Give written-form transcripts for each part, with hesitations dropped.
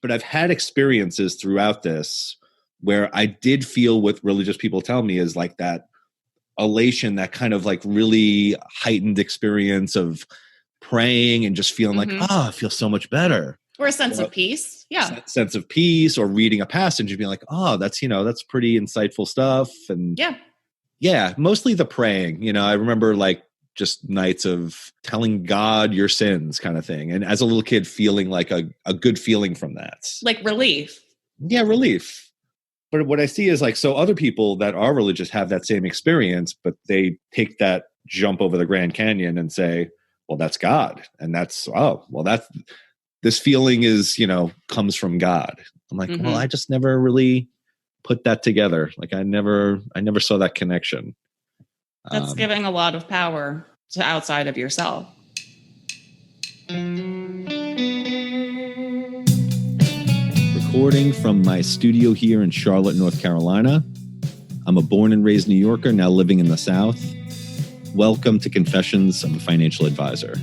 But I've had experiences throughout this where I did feel what religious people tell me is like that elation, that kind of like really heightened experience of praying and just feeling like, I feel so much better. Or a sense of peace. Yeah. Sense of peace, or reading a passage and being like, oh, that's pretty insightful stuff. And yeah, mostly the praying. I remember like just nights of telling God your sins kind of thing. And as a little kid, feeling like a good feeling from that. Like relief. Yeah, relief. But what I see is like, so other people that are religious have that same experience, but they take that jump over the Grand Canyon and say, well, that's God. And that's, this feeling is, comes from God. I'm like, well, I just never really put that together. Like I never saw that connection. That's giving a lot of power to outside of yourself. Recording from my studio here in Charlotte, North Carolina. I'm a born and raised New Yorker, now living in the South. Welcome to Confessions of a Financial Advisor,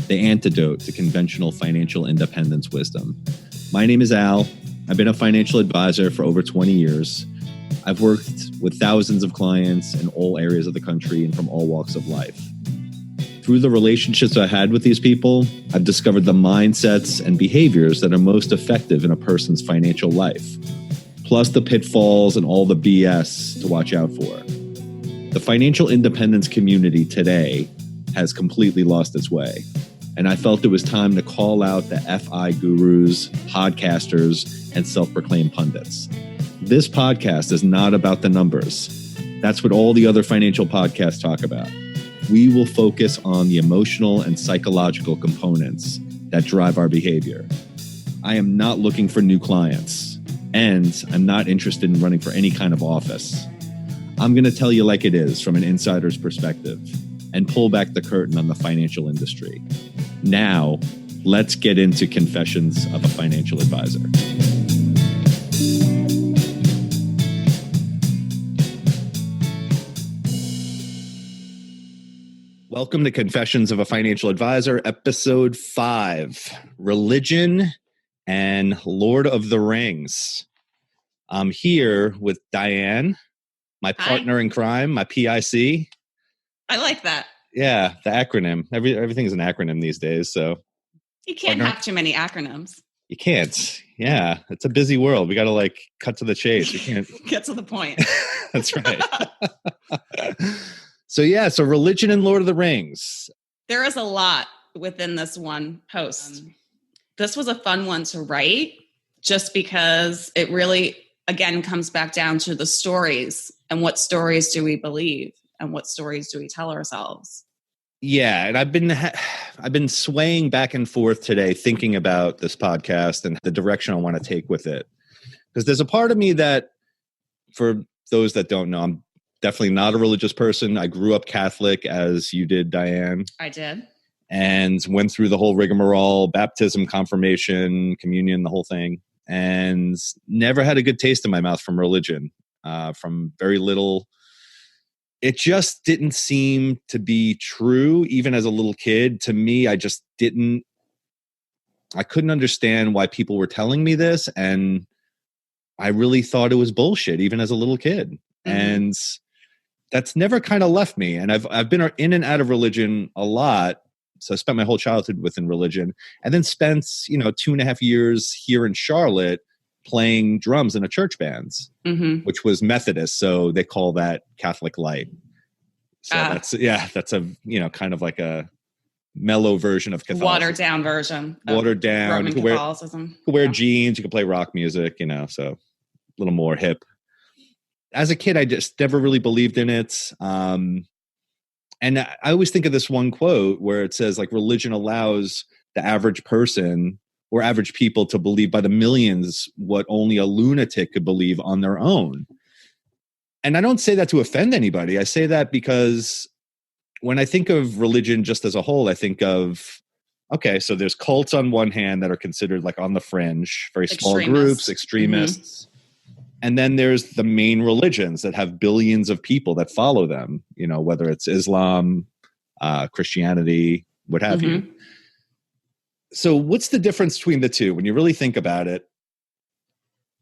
the antidote to conventional financial independence wisdom. My name is Al. I've been a financial advisor for over 20 years. I've worked with thousands of clients in all areas of the country and from all walks of life. Through the relationships I had with these people, I've discovered the mindsets and behaviors that are most effective in a person's financial life, plus the pitfalls and all the BS to watch out for. The financial independence community today has completely lost its way, and I felt it was time to call out the FI gurus, podcasters, and self-proclaimed pundits. This podcast is not about the numbers. That's what all the other financial podcasts talk about. We will focus on the emotional and psychological components that drive our behavior. I am not looking for new clients, and I'm not interested in running for any kind of office. I'm going to tell you like it is from an insider's perspective and pull back the curtain on the financial industry. Now, let's get into Confessions of a Financial Advisor. Welcome to Confessions of a Financial Advisor, Episode 5, Religion and Lord of the Rings. I'm here with Diane, my partner in crime, my PIC. I like that. Yeah, the acronym. Everything's an acronym these days, so. You can't have too many acronyms. You can't. Yeah, it's a busy world. We got to cut to the chase. We can't. Get to the point. That's right. So religion and Lord of the Rings. There is a lot within this one post. This was a fun one to write just because it really, again, comes back down to the stories and what stories do we believe and what stories do we tell ourselves. Yeah, and I've been swaying back and forth today thinking about this podcast and the direction I want to take with it. Because there's a part of me that, for those that don't know, I'm definitely not a religious person. I grew up Catholic, as you did, Diane. I did. And went through the whole rigmarole, baptism, confirmation, communion, the whole thing. And never had a good taste in my mouth from religion, from very little. It just didn't seem to be true, even as a little kid. To me, I couldn't understand why people were telling me this. And I really thought it was bullshit, even as a little kid. Mm-hmm. And that's never kind of left me. And I've been in and out of religion a lot. So I spent my whole childhood within religion, and then spent, 2.5 years here in Charlotte playing drums in a church band, which was Methodist. So they call that Catholic Light. So that's a, kind of like a mellow version of Catholicism. Watered down version. Watered down. Roman Catholicism. You can wear jeans, you can play rock music, so a little more hip. As a kid, I just never really believed in it. And I always think of this one quote where it says, religion allows the average person or average people to believe by the millions what only a lunatic could believe on their own. And I don't say that to offend anybody. I say that because when I think of religion just as a whole, I think of, okay, so there's cults on one hand that are considered on the fringe, very small groups, extremists. And then there's the main religions that have billions of people that follow them, whether it's Islam, Christianity, what have you. So what's the difference between the two? When you really think about it,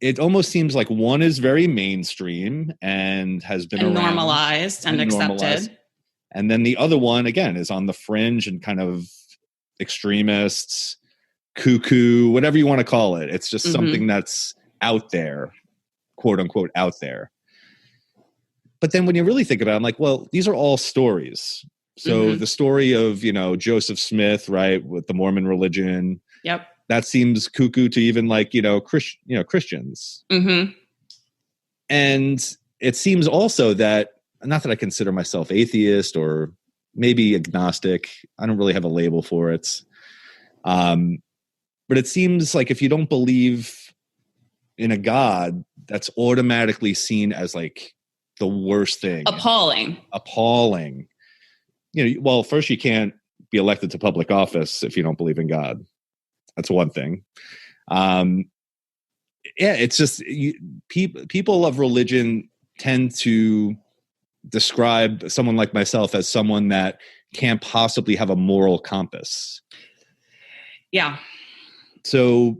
it almost seems like one is very mainstream and has been and around normalized and accepted. And then the other one, again, is on the fringe and kind of extremists, cuckoo, whatever you want to call it. It's just something that's out there, quote unquote, out there. But then when you really think about it, I'm like, well, these are all stories. So the story of, Joseph Smith, right, with the Mormon religion. Yep. That seems cuckoo to even like, Christians. And it seems also that, not that I consider myself atheist or maybe agnostic. I don't really have a label for it. But it seems like if you don't believe in a God, that's automatically seen as like the worst thing. Appalling. Well, first you can't be elected to public office if you don't believe in God. That's one thing. It's just people of religion tend to describe someone like myself as someone that can't possibly have a moral compass. Yeah. So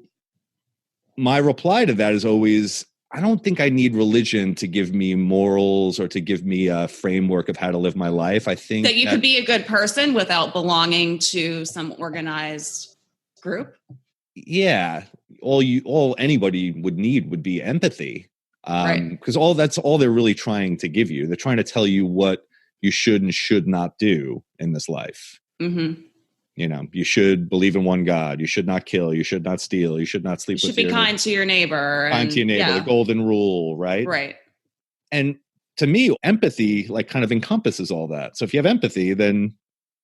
my reply to that is always, I don't think I need religion to give me morals or to give me a framework of how to live my life. I think that you could be a good person without belonging to some organized group. Yeah. All anybody would need would be empathy. Right. Because that's all they're really trying to give you. They're trying to tell you what you should and should not do in this life. You should believe in one God. You should not kill. You should not steal. You should not sleep with your... You should be kind to your neighbor. The golden rule, right? Right. And to me, empathy like kind of encompasses all that. So if you have empathy, then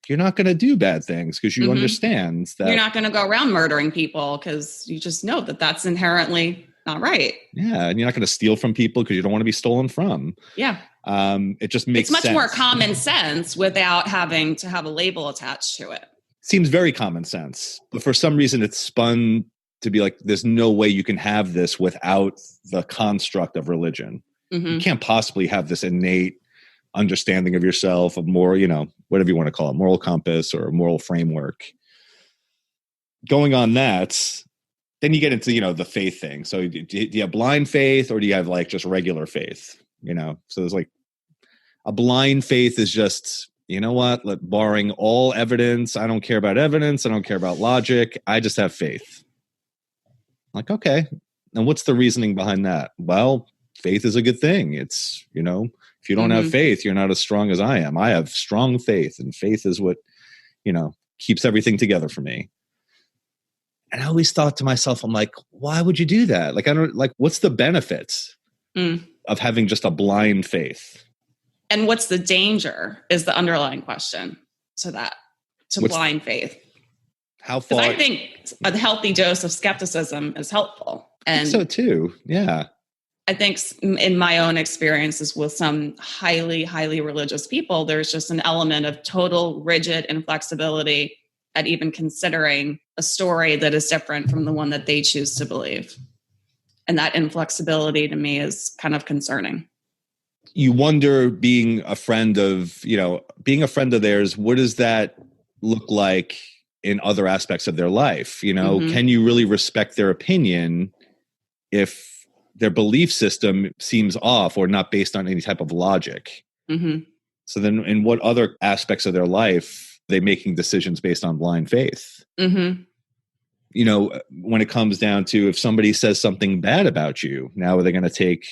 you're not going to do bad things because you understand that... You're not going to go around murdering people because you just know that that's inherently not right. Yeah, and you're not going to steal from people because you don't want to be stolen from. Yeah. It just makes sense. It's much more common sense without having to have a label attached to it. Seems very common sense. But for some reason, it's spun to be like, there's no way you can have this without the construct of religion. You can't possibly have this innate understanding of yourself, of more, whatever you want to call it, moral compass or moral framework. Going on that, then you get into, the faith thing. So do you have blind faith or do you have like just regular faith? So there's like a blind faith is just, barring all evidence. I don't care about evidence. I don't care about logic. I just have faith. Like, okay. And what's the reasoning behind that? Well, faith is a good thing. It's, if you don't have faith, you're not as strong as I am. I have strong faith, and faith is what, keeps everything together for me. And I always thought to myself, I'm like, why would you do that? Like, what's the benefits of having just a blind faith? And what's the danger is the underlying question to blind faith. How far? Because I think a healthy dose of skepticism is helpful. And I think so too. Yeah. I think in my own experiences with some highly, highly religious people, there's just an element of total rigid inflexibility at even considering a story that is different from the one that they choose to believe. And that inflexibility to me is kind of concerning. You wonder, being a friend of theirs, what does that look like in other aspects of their life? Can you really respect their opinion if their belief system seems off or not based on any type of logic? So then in what other aspects of their life are they making decisions based on blind faith? When it comes down to, if somebody says something bad about you, now are they going to take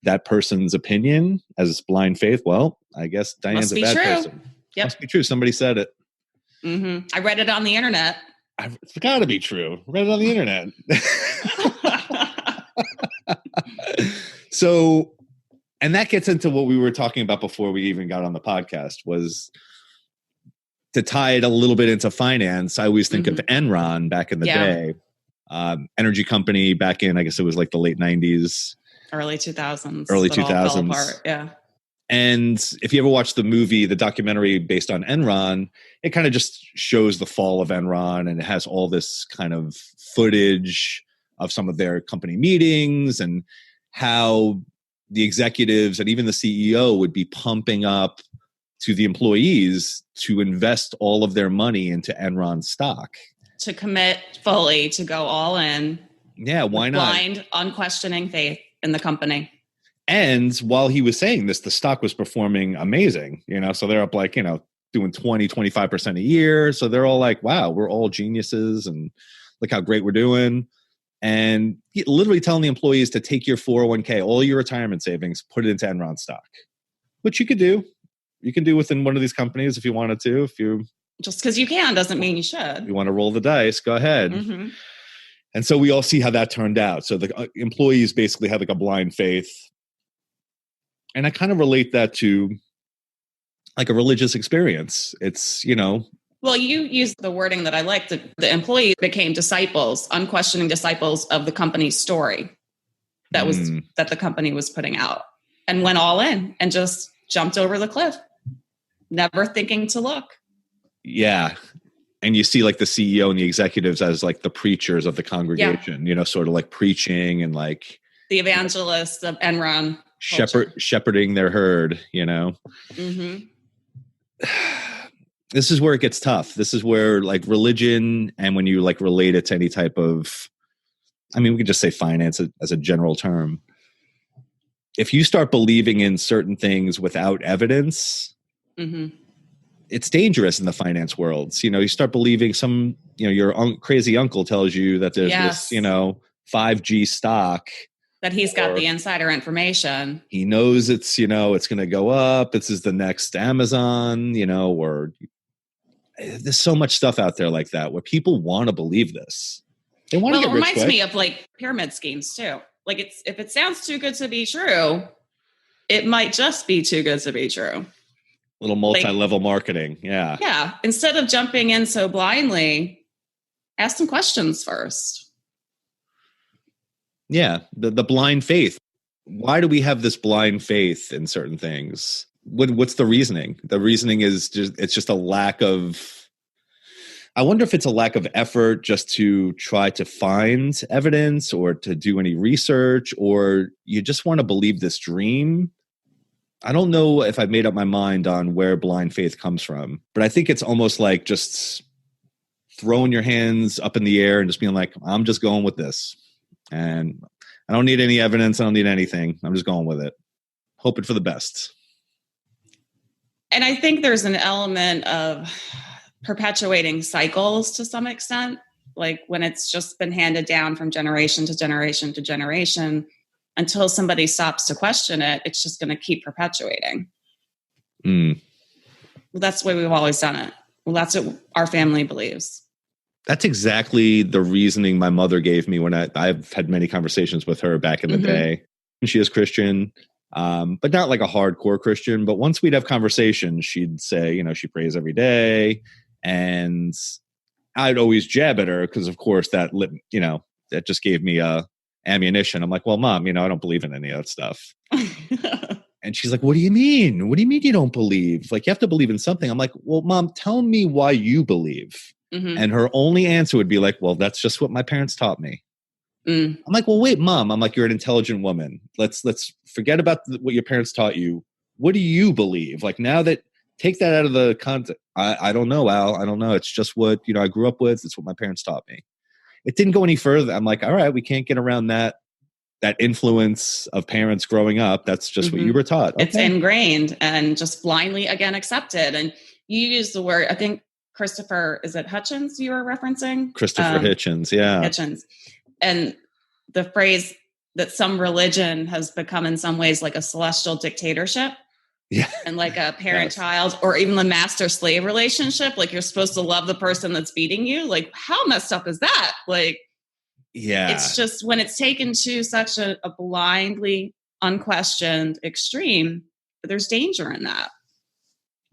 that person's opinion as blind faith? Well, I guess Diane's a bad person. Yep. Must be true. Somebody said it. I read it on the internet. It's got to be true. Read it on the internet. So, and that gets into what we were talking about before we even got on the podcast, was to tie it a little bit into finance. I always think of Enron back in the day, energy company back in, I guess it was like the late 90s. Early 2000s. Early 2000s. Yeah. And if you ever watch the documentary based on Enron, it kind of just shows the fall of Enron, and it has all this kind of footage of some of their company meetings and how the executives and even the CEO would be pumping up to the employees to invest all of their money into Enron stock. To commit fully, to go all in. Yeah, why not? Blind, unquestioning faith in the company. And while he was saying this, the stock was performing amazing, so they're up like, doing 20, 25% a year. So they're all like, wow, we're all geniuses and look how great we're doing. And literally telling the employees to take your 401k, all your retirement savings, put it into Enron stock, which you could do. You can do within one of these companies if you wanted to. If you just because you can doesn't mean you should. You want to roll the dice, go ahead. Mm-hmm. And so we all see how that turned out. So the employees basically had like a blind faith. And I kind of relate that to like a religious experience. It's, Well, you used the wording that I liked. The employees became disciples, unquestioning disciples of the company's story that the company was putting out, and went all in and just jumped over the cliff, never thinking to look. Yeah. And you see like the CEO and the executives as like the preachers of the congregation, sort of like preaching and like the evangelists of Enron. Shepherding their herd, Mm-hmm. This is where it gets tough. This is where like religion, and when you like relate it to any type of, we could just say finance as a general term. If you start believing in certain things without evidence, mm-hmm. it's dangerous in the finance world. You start believing your crazy uncle tells you that there's this, 5G stock. That he's got the insider information. He knows it's, it's going to go up. This is the next Amazon, or there's so much stuff out there like that where people want to believe this. They want to get rich quick. It reminds me of like pyramid schemes too. Like if it sounds too good to be true, it might just be too good to be true. Little multi-level marketing. Yeah. Yeah. Instead of jumping in so blindly, ask some questions first. Yeah, the blind faith. Why do we have this blind faith in certain things? What's the reasoning? The reasoning is it's just a lack of. I wonder if it's a lack of effort just to try to find evidence or to do any research, or you just want to believe this dream. I don't know if I've made up my mind on where blind faith comes from, but I think it's almost like just throwing your hands up in the air and just being like, I'm just going with this. And I don't need any evidence. I don't need anything. I'm just going with it. Hoping for the best. And I think there's an element of perpetuating cycles to some extent. Like when it's just been handed down from generation to generation to generation, until somebody stops to question it, it's just going to keep perpetuating. Well, that's the way we've always done it. Well, that's what our family believes. That's exactly the reasoning my mother gave me when I've had many conversations with her back in the day. And she is Christian, but not like a hardcore Christian. But once we'd have conversations, she'd say, she prays every day. And I'd always jab at her because, of course, that just gave me ammunition. I'm like, well, Mom, I don't believe in any of that stuff. And she's like, what do you mean? What do you mean you don't believe? Like, you have to believe in something. I'm like, well, Mom, tell me why you believe. And her only answer would be like, well, that's just what my parents taught me. I'm like, well, wait, Mom. I'm like, you're an intelligent woman. Let's forget about what your parents taught you. What do you believe? Like now take that out of the context. I don't know, Al. I don't know. It's just what, I grew up with. It's what my parents taught me. It didn't go any further. I'm like, all right, we can't get around that influence of parents growing up. That's just what you were taught. Okay. It's ingrained and just blindly, again, accepted. And you use the word, I think, Christopher, is it Hitchens you were referencing? Christopher Hitchens, yeah. Hitchens. And the phrase that some religion has become in some ways like a celestial dictatorship. Yeah. And like a parent-child or even the master-slave relationship. Like you're supposed to love the person that's beating you. Like how messed up is that? Like, yeah, it's just when it's taken to such a blindly, unquestioned extreme, there's danger in that.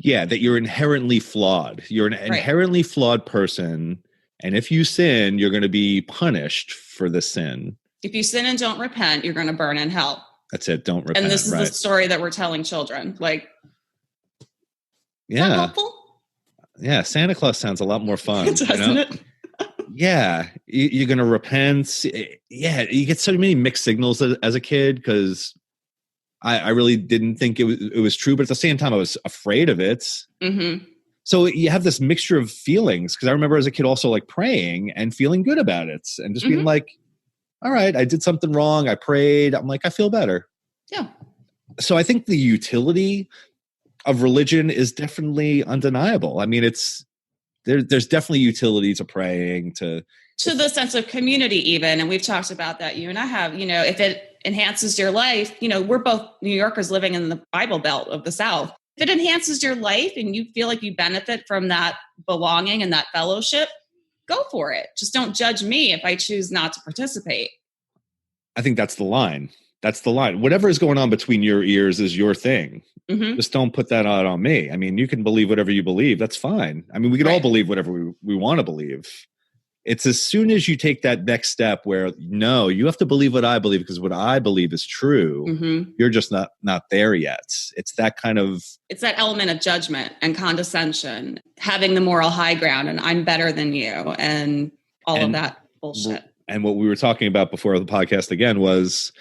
Yeah, that you're inherently flawed. You're an inherently flawed person. And if you sin, you're going to be punished for the sin. If you sin and don't repent, you're going to burn in hell. That's it. Don't repent. And this is the story that we're telling children. Like, yeah. Helpful? Yeah, Santa Claus sounds a lot more fun. Doesn't it? Yeah, you're going to repent. Yeah, you get so many mixed signals as a kid because I really didn't think it was true, but at the same time, I was afraid of it. So you have this mixture of feelings because I remember as a kid also like praying and feeling good about it and just being like, all right, I did something wrong. I prayed. I'm like, I feel better. Yeah. So I think the utility of religion is definitely undeniable. I mean, there's definitely utility to praying, to the sense of community even. And we've talked about that. You and I have, if it enhances your life, we're both New Yorkers living in the Bible Belt of the South. If it enhances your life and you feel like you benefit from that belonging and that fellowship, go for it. Just don't judge me if I choose not to participate. I think that's the line. That's the line. Whatever is going on between your ears is your thing. Mm-hmm. Just don't put that out on me. I mean, you can believe whatever you believe. That's fine. I mean, we can all believe whatever we want to believe. It's as soon as you take that next step where, no, you have to believe what I believe because what I believe is true. Mm-hmm. You're just not there yet. It's that element of judgment and condescension, having the moral high ground and I'm better than you and of that bullshit. And what we were talking about before the podcast again was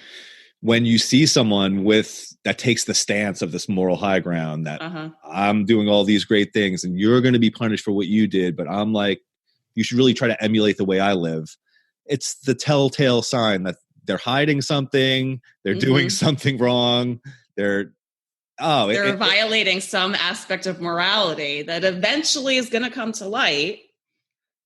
when you see someone that takes the stance of this moral high ground that I'm doing all these great things and you're going to be punished for what you did, but I'm like, you should really try to emulate the way I live. It's the telltale sign that they're hiding something, they're doing something wrong, they're violating some aspect of morality that eventually is going to come to light.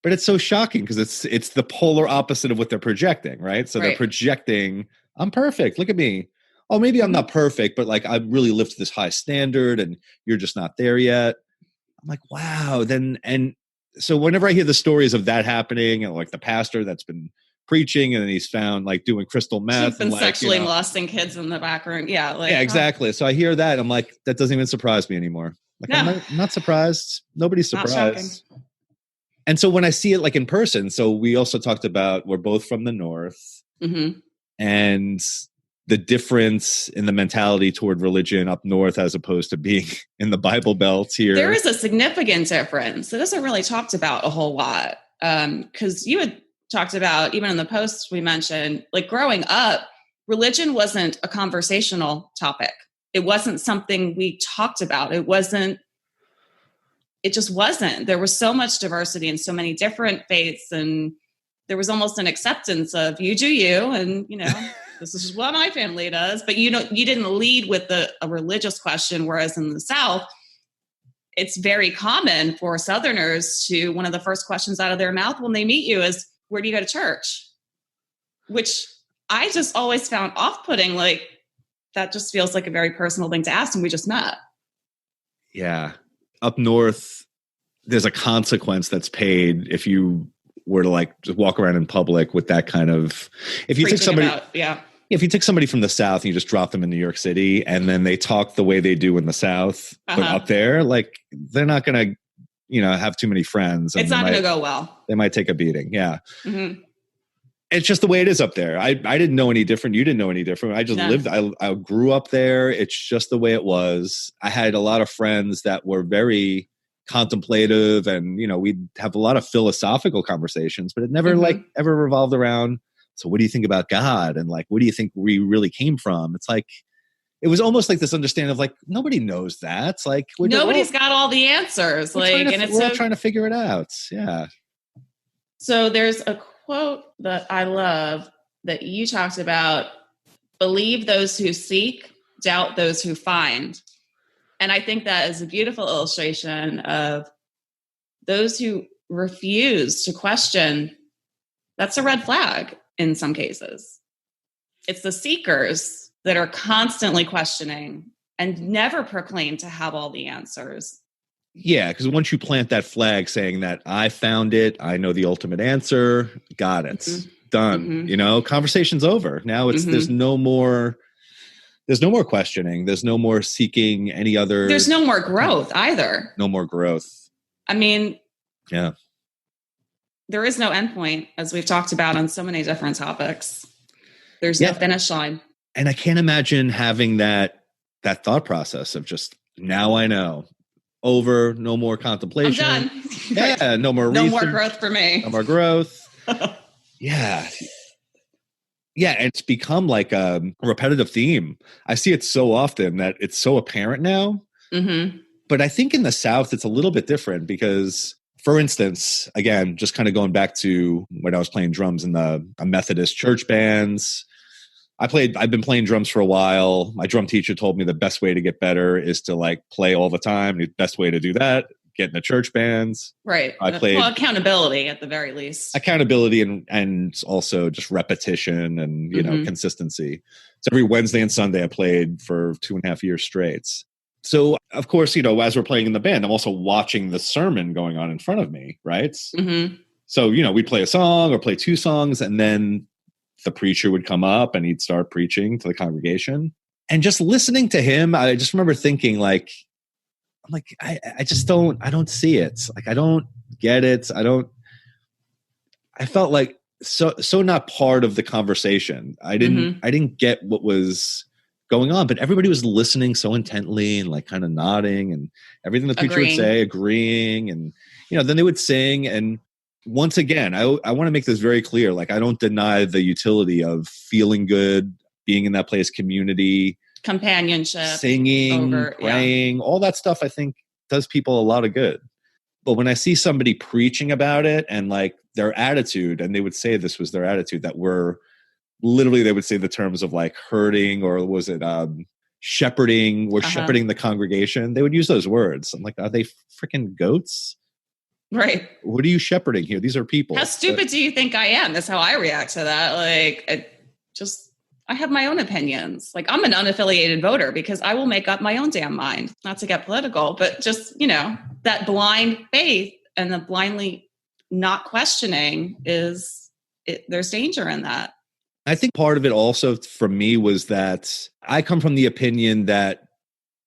But it's so shocking because it's the polar opposite of what they're projecting, right? So they're projecting, I'm perfect, look at me. Oh, maybe I'm not perfect, but like I really live to this high standard and you're just not there yet. I'm like, wow. So whenever I hear the stories of that happening and like the pastor that's been preaching and then he's found like doing crystal meth. He's been sexually molesting kids in the back room. Yeah. Yeah, exactly. So I hear that. I'm like, that doesn't even surprise me anymore. Like, no. I'm not surprised. Nobody's surprised. And so when I see it like in person, so we also talked about, we're both from the North and the difference in the mentality toward religion up North as opposed to being in the Bible Belt here. There is a significant difference. It isn't really talked about a whole lot. Because you had talked about, even in the post we mentioned, like growing up, religion wasn't a conversational topic. It wasn't something we talked about. It just wasn't. There was so much diversity and so many different faiths, and there was almost an acceptance of you do you, and this is what my family does. But you didn't lead with a religious question, whereas in the South, it's very common for Southerners to, one of the first questions out of their mouth when they meet you is, where do you go to church? Which I just always found off-putting. Like, that just feels like a very personal thing to ask, and we just met. Yeah. Up North, there's a consequence that's paid if you were to like just walk around in public with that kind of, if you take somebody, if you take somebody from the South and you just drop them in New York City and then they talk the way they do in the South, but up there, like they're not going to, have too many friends. It's not going to go well. They might take a beating. Yeah. Mm-hmm. It's just the way it is up there. I didn't know any different. You didn't know any different. I just lived, I grew up there. It's just the way it was. I had a lot of friends that were very contemplative and, we'd have a lot of philosophical conversations, but it never ever revolved around, so what do you think about God? And like, what do you think we really came from? It's like, it was almost like this understanding of like, nobody knows that. It's like, nobody's got all the answers. We're all trying to figure it out. Yeah. So there's a quote that I love that you talked about: believe those who seek, doubt those who find. And I think that is a beautiful illustration of those who refuse to question. That's a red flag in some cases. It's the seekers that are constantly questioning and never proclaim to have all the answers. Yeah, because once you plant that flag saying that I found it, I know the ultimate answer, got it, done. Conversation's over. Now there's no more questioning. There's no more seeking any other. There's no more growth either. No more growth. I mean, yeah. There is no endpoint, as we've talked about on so many different topics. There's no finish line. And I can't imagine having that thought process of just, now I know. Over, no more contemplation. I'm done. Yeah, no more research. No more growth for me. No more growth. Yeah. Yeah, and it's become like a repetitive theme. I see it so often that it's so apparent now. Mm-hmm. But I think in the South, it's a little bit different because for instance, again, just kind of going back to when I was playing drums in the Methodist church bands. I've been playing drums for a while. My drum teacher told me the best way to get better is to like play all the time. The best way to do that, get in the church bands. Right. Well, accountability at the very least. Accountability and also just repetition and, consistency. So every Wednesday and Sunday I played for 2.5 years straight. So of course, as we're playing in the band, I'm also watching the sermon going on in front of me. Right. Mm-hmm. So, we'd play a song or play 2 songs, and then the preacher would come up and he'd start preaching to the congregation. And just listening to him, I just remember thinking I don't see it. Like, I don't get it. I felt like so not part of the conversation. I didn't get what was going on, but everybody was listening so intently and like kind of nodding and everything the preacher would say, agreeing. And, then they would sing. And once again, I want to make this very clear. Like, I don't deny the utility of feeling good, being in that place, community, companionship, singing, praying, all that stuff, I think does people a lot of good. But when I see somebody preaching about it and like their attitude, and they would say this was their attitude, that were literally, they would say the terms of like hurting, or was it shepherding, or shepherding the congregation. They would use those words. I'm like, are they freaking goats? Right. What are you shepherding here? These are people. How stupid do you think I am? That's how I react to that. Like, I have my own opinions. Like, I'm an unaffiliated voter because I will make up my own damn mind. Not to get political, but just, that blind faith and the blindly not questioning there's danger in that. I think part of it also for me was that I come from the opinion that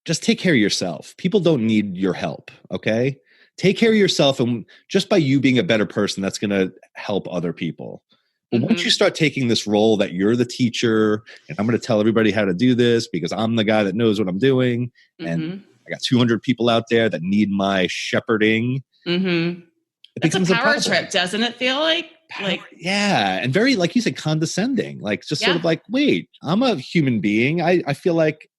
just take care of yourself. People don't need your help. Okay. Take care of yourself, and just by you being a better person, that's going to help other people. But once you start taking this role that you're the teacher, and I'm going to tell everybody how to do this because I'm the guy that knows what I'm doing, and I got 200 people out there that need my shepherding. It becomes a power trip, doesn't it feel like? Yeah, and very, like you said, condescending. Like, just sort of like, wait, I'm a human being. I feel like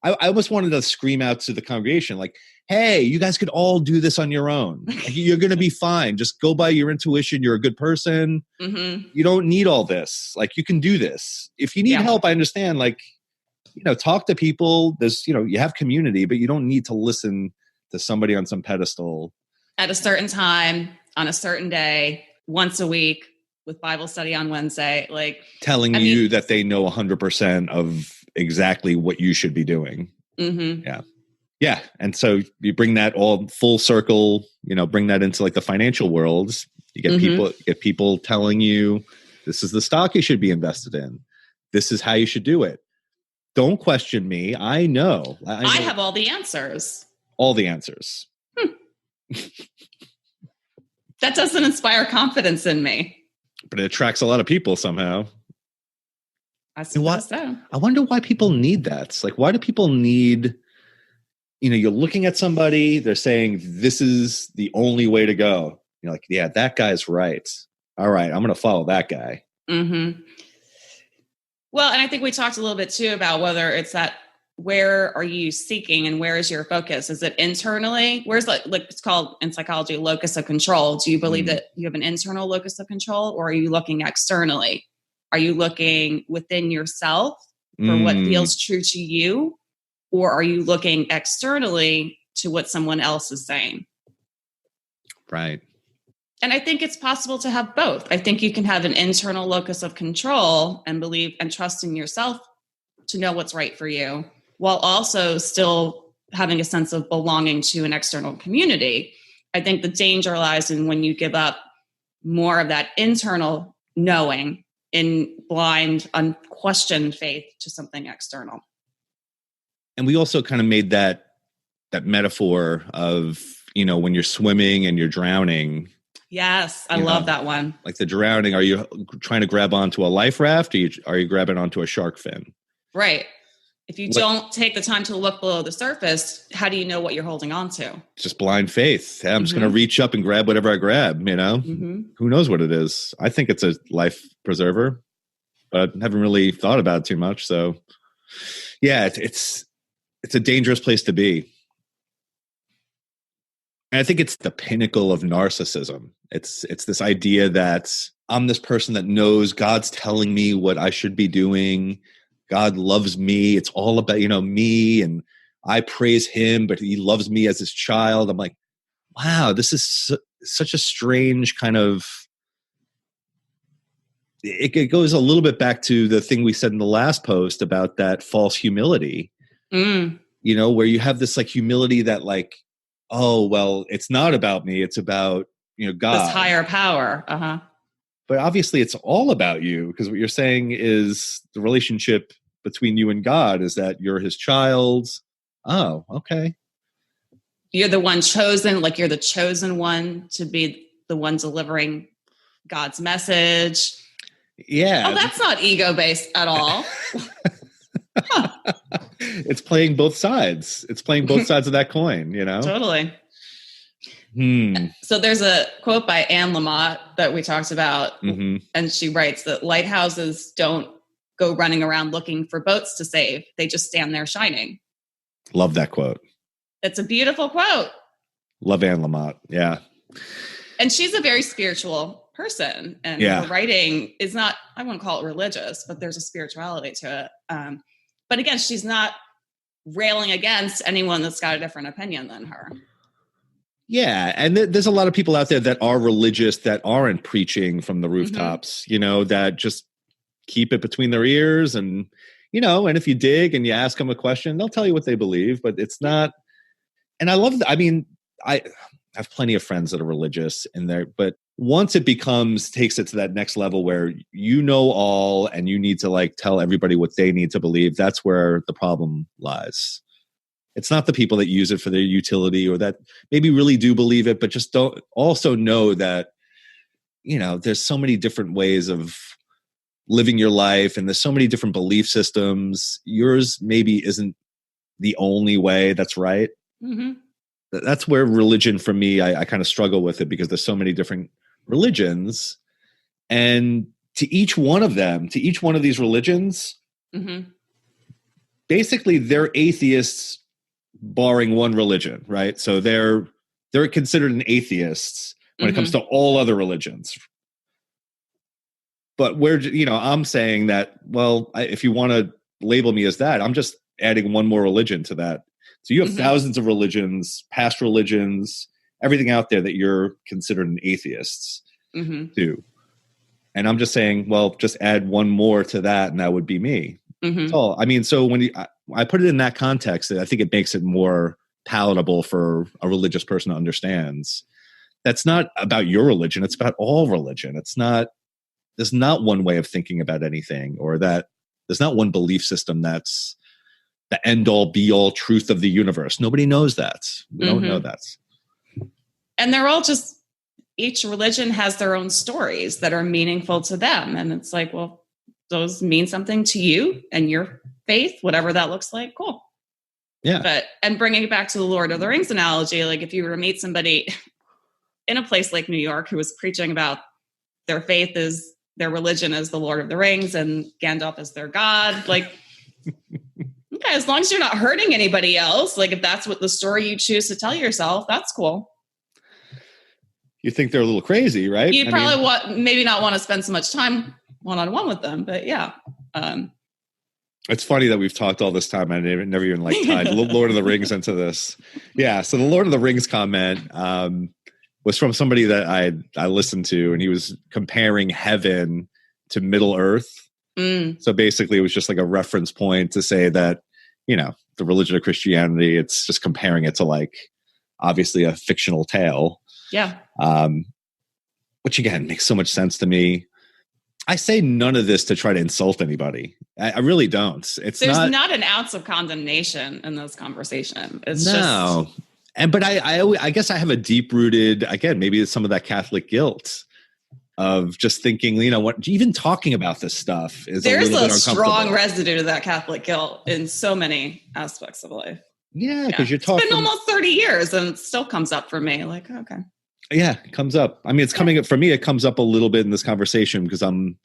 I almost wanted to scream out to the congregation, like, hey, you guys could all do this on your own. You're going to be fine. Just go by your intuition. You're a good person. You don't need all this. Like, you can do this. If you need help, I understand. Like, talk to people. There's, you have community, but you don't need to listen to somebody on some pedestal. At a certain time, on a certain day, once a week, with Bible study on Wednesday. Like, telling you that they know 100% of exactly what you should be doing. Yeah. And so you bring that all full circle, bring that into like the financial world. You get people telling you, this is the stock you should be invested in. This is how you should do it. Don't question me. I know. I have all the answers. All the answers. That doesn't inspire confidence in me. But it attracts a lot of people somehow. I suppose so. I wonder why people need that. It's like, why do people need, you're looking at somebody, they're saying, this is the only way to go. You're like, yeah, that guy's right. All right, I'm going to follow that guy. Well, and I think we talked a little bit too about whether it's that, where are you seeking and where is your focus? Is it internally? Where's like it's called in psychology, locus of control. Do you believe that you have an internal locus of control, or are you looking externally? Are you looking within yourself for what feels true to you? Or are you looking externally to what someone else is saying? Right. And I think it's possible to have both. I think you can have an internal locus of control and believe and trust in yourself to know what's right for you, while also still having a sense of belonging to an external community. I think the danger lies in when you give up more of that internal knowing in blind, unquestioned faith to something external. And we also kind of made that metaphor of, when you're swimming and you're drowning. Yes, I love that one. Like the drowning, are you trying to grab onto a life raft, or are you grabbing onto a shark fin? Right. If you don't take the time to look below the surface, how do you know what you're holding on to? Just blind faith. Yeah, I'm just going to reach up and grab whatever I grab, Who knows what it is? I think it's a life preserver, but I haven't really thought about it too much. So yeah, it's a dangerous place to be. And I think it's the pinnacle of narcissism. It's this idea that I'm this person that knows God's telling me what I should be doing. God loves me. It's all about, me, and I praise him, but he loves me as his child. I'm like, wow, this is such a strange kind of, it goes a little bit back to the thing we said in the last post about that false humility, where you have this like humility that like, oh, well, it's not about me. It's about, God. This higher power. Uh-huh. But obviously it's all about you, because what you're saying is the relationship between you and God is that you're his child. Oh, okay. You're the one chosen, like you're the chosen one to be the one delivering God's message. Yeah. Oh, that's not ego-based at all. It's playing both sides. It's playing both sides of that coin, Totally. So there's a quote by Anne Lamott that we talked about, and she writes that lighthouses don't go running around looking for boats to save. They just stand there shining. Love that quote. It's a beautiful quote. Love Anne Lamott. Yeah. And she's a very spiritual person, and her writing is not, I wouldn't call it religious, but there's a spirituality to it. But again, she's not railing against anyone that's got a different opinion than her. Yeah. And there's a lot of people out there that are religious that aren't preaching from the rooftops, that just keep it between their ears. And, and if you dig and you ask them a question, they'll tell you what they believe, but it's not. And I love that. I mean, I have plenty of friends that are religious in there, but once it takes it to that next level where all and you need to like tell everybody what they need to believe, that's where the problem lies. It's not the people that use it for their utility or that maybe really do believe it, but just don't also know that, there's so many different ways of living your life and there's so many different belief systems. Yours maybe isn't the only way that's right. That's where religion for me, I kind of struggle with it because there's so many different religions, and to each one of these religions, basically they're atheists barring one religion, right? So they're considered an atheists when it comes to all other religions. But I'm saying that, well, if you want to label me as that, I'm just adding one more religion to that. So you have thousands of religions, past religions, everything out there that you're considered an atheist to. And I'm just saying, well, just add one more to that and that would be me. That's all. I mean, so when I put it in that context, I think it makes it more palatable for a religious person to understand. That's not about your religion. It's about all religion. There's not one way of thinking about anything, or that there's not one belief system that's the end all be all truth of the universe. Nobody knows that. We don't know that. And they're all just, each religion has their own stories that are meaningful to them. And it's like, well, those mean something to you and your faith, whatever that looks like. Cool. Yeah. And bringing it back to the Lord of the Rings analogy, like if you were to meet somebody in a place like New York who was preaching about their faith is, their religion is the Lord of the Rings and Gandalf is their God, like, okay, as long as you're not hurting anybody else, like if that's what the story you choose to tell yourself, that's cool. You think they're a little crazy, right? You probably maybe not want to spend so much time one-on-one with them, but yeah. It's funny that we've talked all this time. I never even tied Lord of the Rings into this. Yeah. So the Lord of the Rings comment was from somebody that I listened to, and he was comparing heaven to Middle Earth. So basically it was just like a reference point to say that, the religion of Christianity, it's just comparing it to like, obviously a fictional tale. Yeah. Which again, makes so much sense to me. I say none of this to try to insult anybody. I really don't. There's not an ounce of condemnation in this conversation. It's just. But I guess I have a deep rooted, again, maybe it's some of that Catholic guilt of just thinking, what, even talking about this stuff is there's a little bit uncomfortable. Strong residue to that Catholic guilt in so many aspects of life. Yeah, because you're talking. It's been almost 30 years and it still comes up for me. Like, okay. Yeah, it comes up. I mean, it's coming up for me. It comes up a little bit in this conversation because I'm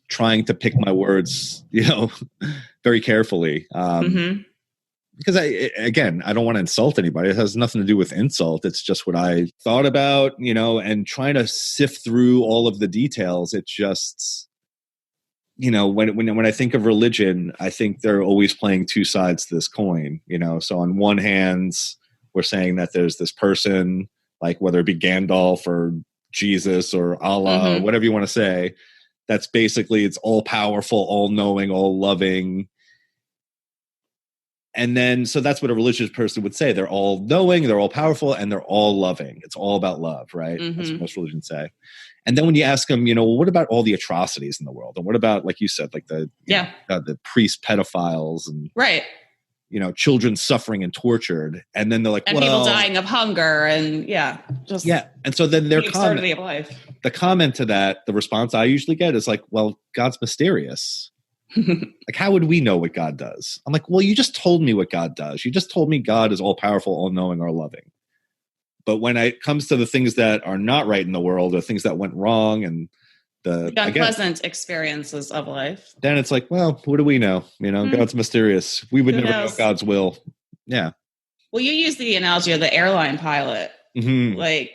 trying to pick my words, very carefully. because I don't want to insult anybody. It has nothing to do with insult. It's just what I thought about, and trying to sift through all of the details. It just, when I think of religion, I think they're always playing two sides to this coin, So on one hand, we're saying that there's this person, like whether it be Gandalf or Jesus or Allah, or whatever you want to say, that's basically, it's all powerful, all knowing, all loving. And then, so that's what a religious person would say. They're all knowing, they're all powerful, and they're all loving. It's all about love, right? That's what most religions say. And then when you ask them, what about all the atrocities in the world? And what about, like you said, like the priest pedophiles and right, children suffering and tortured. And then they're like, and people dying of hunger and And so then their absurdity of life. The comment to that, the response I usually get is like, well, God's mysterious. Like, how would we know what God does? I'm like, well, you just told me what God does. You just told me God is all powerful, all knowing, all loving. But when it comes to the things that are not right in the world, or things that went wrong, and the unpleasant experiences of life, then it's like, well, what do we know? God's mysterious. We would never know God's will. Yeah. Well, you use the analogy of the airline pilot. Like,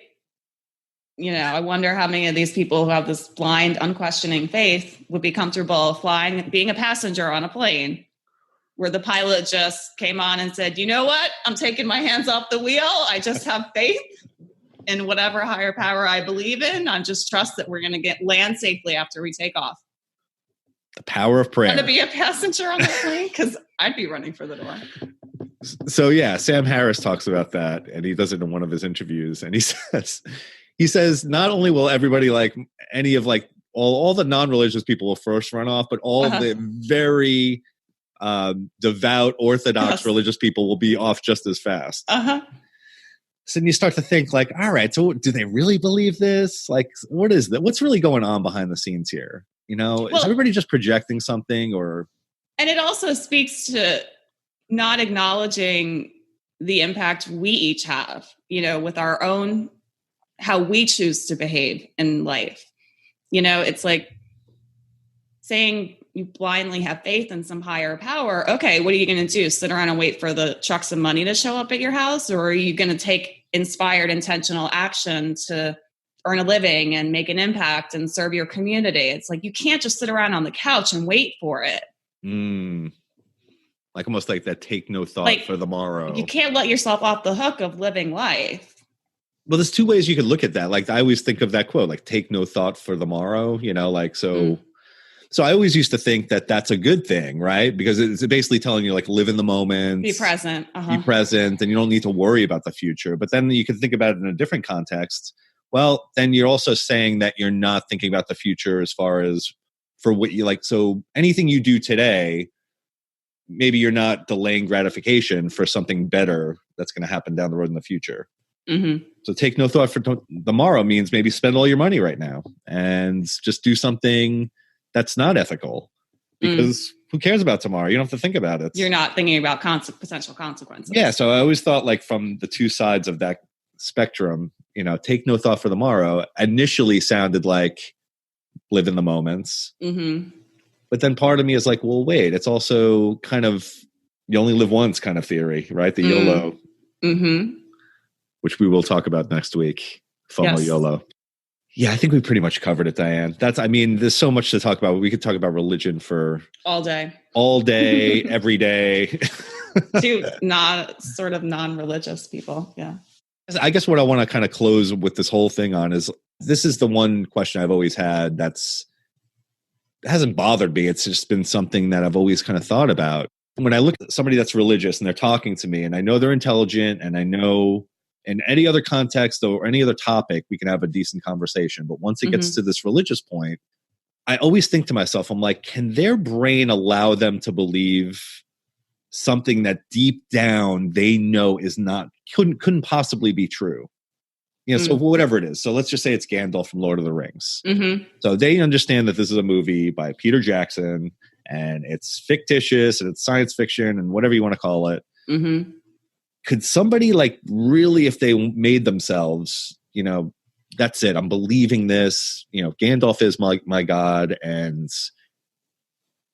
I wonder how many of these people who have this blind, unquestioning faith would be comfortable flying, being a passenger on a plane where the pilot just came on and said, you know what? I'm taking my hands off the wheel. I just have faith in whatever higher power I believe in. I just trust that we're going to land safely after we take off. The power of prayer. To be a passenger on that plane, because I'd be running for the door. So yeah, Sam Harris talks about that, and he does it in one of his interviews, and he says not only will everybody, like any of like all the non-religious people, will first run off, but all the very devout Orthodox religious people will be off just as fast. So then you start to think like, all right, so do they really believe this? Like, what is that? What's really going on behind the scenes here? Is everybody just projecting something? And it also speaks to not acknowledging the impact we each have, with our own, how we choose to behave in life. It's like saying you blindly have faith in some higher power. Okay, what are you going to do? Sit around and wait for the trucks of money to show up at your house? Or are you going to take inspired, intentional action to earn a living and make an impact and serve your community? It's like, you can't just sit around on the couch and wait for it. Like almost like that take no thought for the morrow. You can't let yourself off the hook of living life. Well, there's two ways you could look at that. Like I always think of that quote, like take no thought for the morrow, So I always used to think that that's a good thing, right? Because it's basically telling you like live in the moment. Be present. Be present, and you don't need to worry about the future. But then you can think about it in a different context. Well, then you're also saying that you're not thinking about the future as far as for what you like. So anything you do today, maybe you're not delaying gratification for something better that's going to happen down the road in the future. So take no thought for tomorrow means maybe spend all your money right now and just do something that's not ethical, because who cares about tomorrow? You don't have to think about it. You're not thinking about potential consequences. Yeah. So I always thought like from the two sides of that spectrum, take no thought for tomorrow initially sounded like live in the moments. But then part of me is like, well, wait, it's also kind of, you only live once kind of theory, right? The YOLO, which we will talk about next week. FOMO YOLO. Yeah, I think we pretty much covered it, Diane. There's so much to talk about. We could talk about religion for all day, every day. To not sort of non-religious people. Yeah. I guess what I want to kind of close with this whole thing on is, this is the one question I've always had it hasn't bothered me. It's just been something that I've always kind of thought about. When I look at somebody that's religious and they're talking to me, and I know they're intelligent, and I know in any other context or any other topic, we can have a decent conversation. But once it gets to this religious point, I always think to myself, I'm like, can their brain allow them to believe something that deep down they know couldn't possibly be true? So whatever it is. So let's just say it's Gandalf from Lord of the Rings. So they understand that this is a movie by Peter Jackson, and it's fictitious and it's science fiction and whatever you want to call it. Could somebody like really, if they made themselves, that's it, I'm believing this, Gandalf is my God, and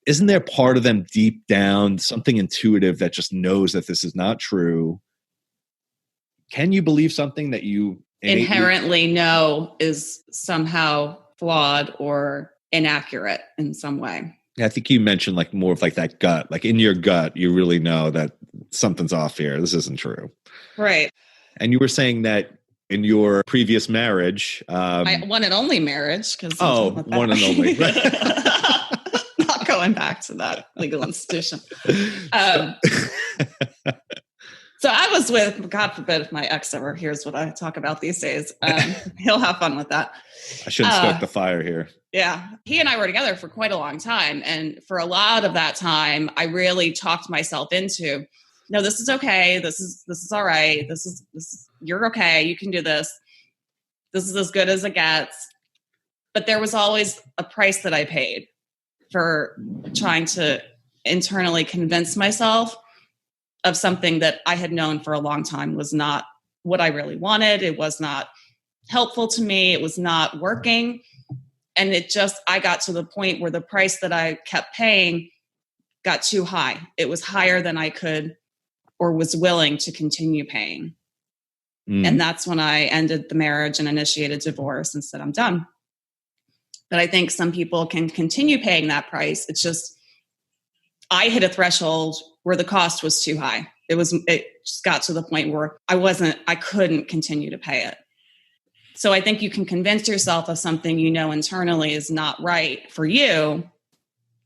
isn't there part of them deep down, something intuitive that just knows that this is not true? Can you believe something that you inherently know is somehow flawed or inaccurate in some way? I think you mentioned like more of like that gut, like in your gut, you really know that something's off here. This isn't true. Right. And you were saying that in your previous marriage, my one and only marriage. One and only. Not going back to that legal institution. So I was with, God forbid if my ex ever hears what I talk about these days. He'll have fun with that. I shouldn't stoke the fire here. Yeah. He and I were together for quite a long time. And for a lot of that time, I really talked myself into, no, this is okay. This is all right. This is you're okay. You can do this. This is as good as it gets. But there was always a price that I paid for trying to internally convince myself of something that I had known for a long time was not what I really wanted. It was not helpful to me. It was not working. And I got to the point where the price that I kept paying got too high. It was higher than I could or was willing to continue paying. And that's when I ended the marriage and initiated divorce and said, I'm done. But I think some people can continue paying that price. It's just, I hit a threshold where the cost was too high. It just got to the point where I couldn't continue to pay it. So I think you can convince yourself of something you know internally is not right for you.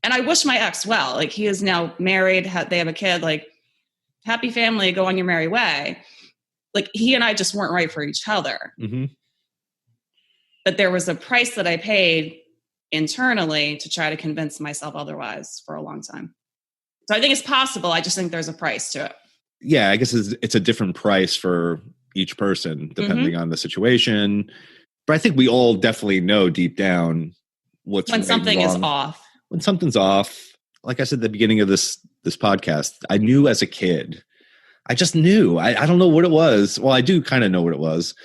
And I wish my ex well. Like, he is now married, they have a kid, like, happy family, go on your merry way. Like, he and I just weren't right for each other. Mm-hmm. But there was a price that I paid internally to try to convince myself otherwise for a long time. So I think it's possible. I just think there's a price to it. Yeah, I guess it's a different price for each person depending on the situation. But I think we all definitely know deep down when something is off. When something's off, like I said at the beginning of this podcast, I knew as a kid. I just knew. I don't know what it was. Well, I do kind of know what it was.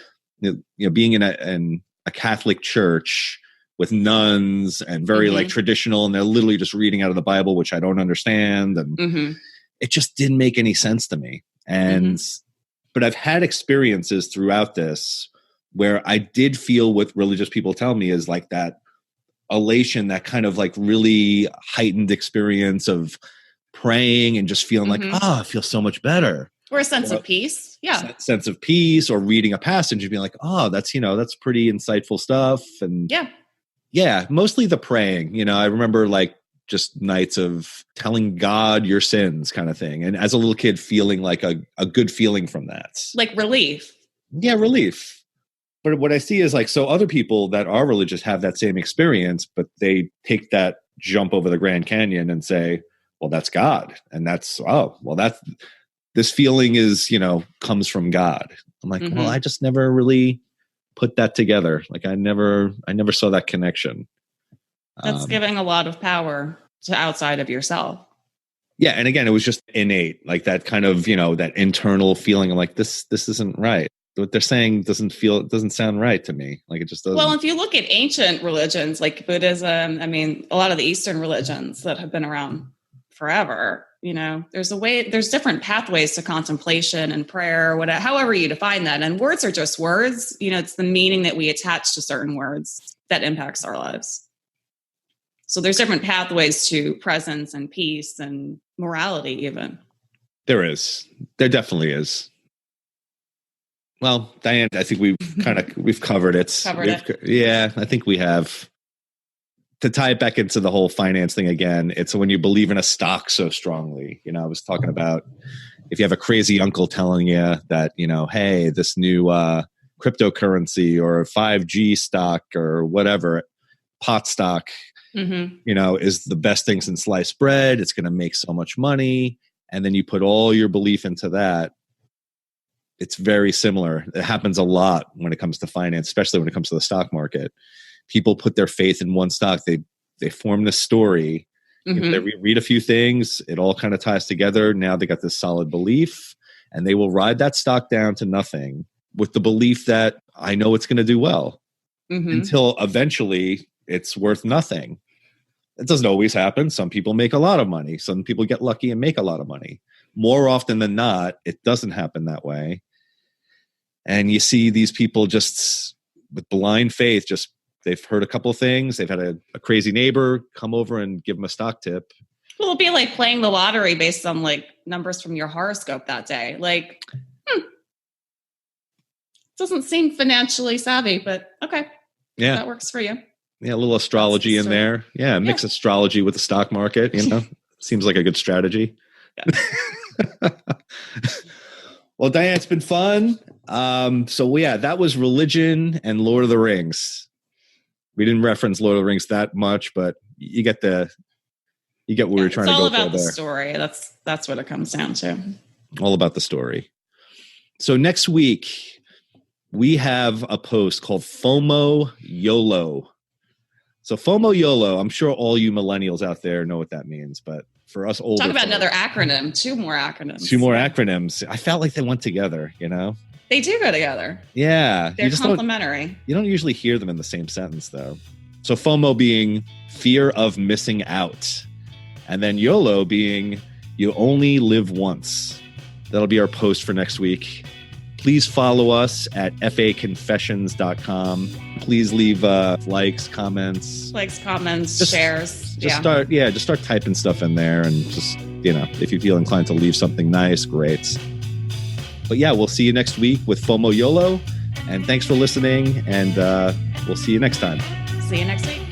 You know, being in a Catholic church with nuns and very like traditional, and they're literally just reading out of the Bible, which I don't understand. And it just didn't make any sense to me. And, but I've had experiences throughout this where I did feel what religious people tell me is like that elation, that kind of like really heightened experience of praying and just feeling like, I feel so much better. Or a sense of peace. Yeah. Sense of peace, or reading a passage and being like, that's pretty insightful stuff. And yeah, mostly the praying. I remember like just nights of telling God your sins kind of thing. And as a little kid feeling like a good feeling from that. Like relief. Yeah, relief. But what I see is like, so other people that are religious have that same experience, but they take that jump over the Grand Canyon and say, well, that's God. And that's, this feeling is, comes from God. I'm like, well, I just never really put that together. Like I never saw that connection. That's giving a lot of power to outside of yourself. Yeah. And again, it was just innate, like that kind of, that internal feeling of like, this isn't right. What they're saying doesn't sound right to me. Like it just doesn't. Well, if you look at ancient religions like Buddhism, I mean, a lot of the Eastern religions that have been around forever, there's different pathways to contemplation and prayer, whatever, however you define that. And words are just words. It's the meaning that we attach to certain words that impacts our lives. So there's different pathways to presence and peace and morality even. There definitely is. Well, Diane, I think we've covered it. Yeah, I think we have. To tie it back into the whole finance thing again, it's when you believe in a stock so strongly. I was talking about if you have a crazy uncle telling you that, hey, this new cryptocurrency or 5G stock or whatever, pot stock, is the best thing since sliced bread. It's going to make so much money. And then you put all your belief into that. It's very similar. It happens a lot when it comes to finance, especially when it comes to the stock market. People put their faith in one stock. They form this story. They read a few things. It all kind of ties together. Now they got this solid belief, and they will ride that stock down to nothing with the belief that I know it's going to do well until eventually it's worth nothing. It doesn't always happen. Some people make a lot of money. Some people get lucky and make a lot of money. More often than not, it doesn't happen that way. And you see these people just with blind faith, just they've heard a couple of things. They've had a crazy neighbor come over and give them a stock tip. Well, it'll be like playing the lottery based on like numbers from your horoscope that day. Like, doesn't seem financially savvy, but okay. Yeah. That works for you. Yeah, a little astrology in there. Yeah, mix astrology with the stock market, Seems like a good strategy. Yeah. Well, Diane, it's been fun. That was religion and Lord of the Rings. We didn't reference Lord of the Rings that much, but you get what we were trying to go for there. It's all about the story. That's what it comes down to. All about the story. So next week, we have a post called FOMO YOLO. So FOMO YOLO, I'm sure all you millennials out there know what that means, but for us older Talk about another acronym, two more acronyms. Two more acronyms. I felt like they went together, They do go together. Yeah. They're complementary. You don't usually hear them in the same sentence, though. So FOMO being fear of missing out. And then YOLO being you only live once. That'll be our post for next week. Please follow us at faconfessions.com. Please leave likes, comments. Shares. Just start typing stuff in there, and just, if you feel inclined to leave something nice, great. But yeah, we'll see you next week with FOMO YOLO. And thanks for listening, and we'll see you next time. See you next week.